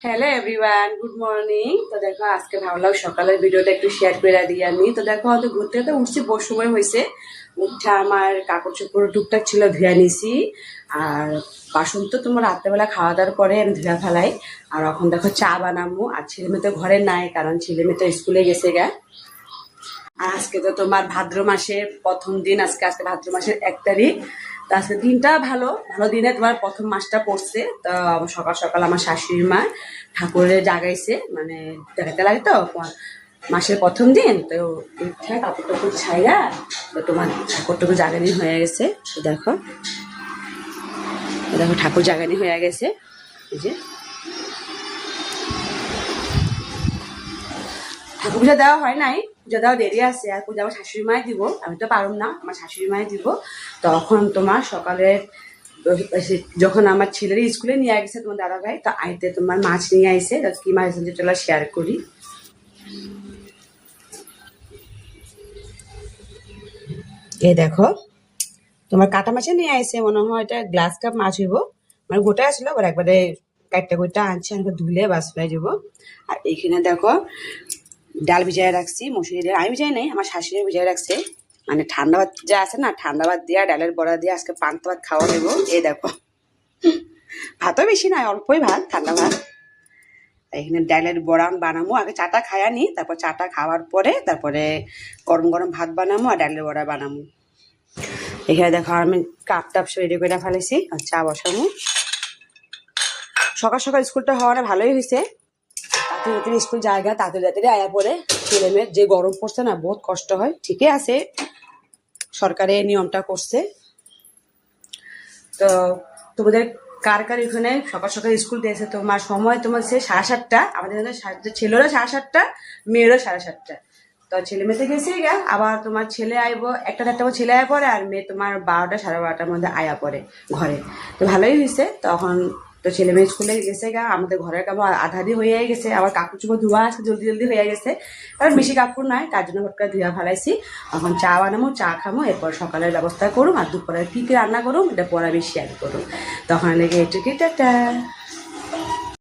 Hello everyone, good morning. তো দেখো আজকে ভাবলাম সকালের ভিডিওটা একটু শেয়ার করে দিই আমি। তো দেখো হয়তো ঘুরতে ঘুরতে উঠছি, বহু সময় হয়েছে। উঠা আমার কাপড় চোপড় টুকটাক ছিল, ধুয়া নিছি। আর বাসন তো তোমার রাত্রেবেলা খাওয়া দাওয়ার পরে আমি ধুয়া ফেলাই। আর এখন দেখো চা বানাবো। আর ছেলে মেয়ে তো ঘরে নাই, কারণ ছেলে মেয়ে তো স্কুলে গেছে গা। আর আজকে তো তোমার ভাদ্র মাসের প্রথম দিন, আজকে আজকে ভাদ্র মাসের 1 তারিখ। তো আজকে দিনটা ভালো ভালো দিনে তোমার প্রথম মাসটা পড়ছে। তো সকাল সকাল আমার শাশুড়ি মা ঠাকুরের জাগাইছে, মানে দেখাতে লাগে তো মাসের প্রথম দিন। তো উঠে কাপড় টাপড় ছাইরা তো তোমার ঠাকুর টাকুর জাগানি হয়ে গেছে। তো দেখো, দেখো ঠাকুর জাগানি হয়ে গেছে। এই যে ঠাকুর পূজা দেওয়া হয় নাই, পূজা দেওয়া দেরি আছে। আর পূজা আমার শাশুড়ি মায় দিব, আমি তো পারুম না, আমার শাশুড়ি মায় দিব। তখন তোমার সকালে যখন আমার ছেলের স্কুলে নিয়ে গেছে তোমার দাদা ভাই, তো আইতে তোমার মাছ নিয়ে আইসে। কি মাছ যেটা শেয়ার করি। এই দেখো, তোমার কাটা মাছে নিয়ে আইসে, মনে হয় এটা গ্লাস কাপ মাছ হইব। মানে গোটা আসলো, আবার একবারে কাটটা কুইটা আনছে, আমাকে ধুলে বাস হয়ে যাব। আর এইখানে দেখো ডাল ভিজায় রাখছি, মসুরি ডাল আমি ভিজাই নাই, আমার শাশুড়ি ভিজায় রাখছে। মানে ঠান্ডা ভাত যা আছে না, ঠান্ডা ভাত দিয়া ডালের বড়া দিয়ে আজকে পান্তা ভাত খাওয়া নেবো। এই দেখো, ভাতও বেশি নয়, অল্পই ভাত, ঠান্ডা ভাত। এখানে ডালের বড়া বানাবো, আগে চাটা খায়া নি, তারপর চাটা খাওয়ার পরে তারপরে গরম গরম ভাত বানাবো আর ডালের বড়া বানাবো। এখানে দেখো আমি কাপ টাপ সব রেডি করে ফেলেছি, আর চা বসাবো। সকাল সকাল স্কুলটা হওয়াটা ভালোই হয়েছে। তাড়াতাড়ি স্কুল জায়গা, তাড়াতাড়ি আয়া পড়ে। ছেলে মেয়ের যে গরম পড়ছে না, বহুত কষ্ট হয়। ঠিকই আছে, সরকারের নিয়মটা করছে। তো তোমাদের কার কার এখানে সকাল সকাল স্কুল দিয়েছে? তোমার সময় তোমার সে 7:30, আমাদের এখানে ছেলেরও 7:30, মেয়েরও 7:30। তো ছেলে মেয়েতে গেছে গা, আবার তোমার ছেলে আইব 1টা 1টা ছেলে আয়া পড়ে, আর মেয়ে তোমার 12টা 12:30টার মধ্যে আয়া পড়ে ঘরে। তো ভালোই হয়েছে তখন। তো ছেলে মেয়ে স্কুলে গেছে গা, আমাদের ঘরের কাপড় আধাদি হয়ে গেছে, আবার কাপড় চোপড় ধোয়া আছে, জলদি জলদি হয়ে গেছে। কারণ বেশি কাপড় নাই, তার জন্য হটকা ধুয়া ফেলাইছি। এখন চা বানাবো, চা খামো, এরপর সকালের ব্যবস্থা করুম। আর দুপুরে কি কি রান্না করুম এটা পরে বেশি শেয়ার করুম। তখন লেগে এটুকুই, টাটা।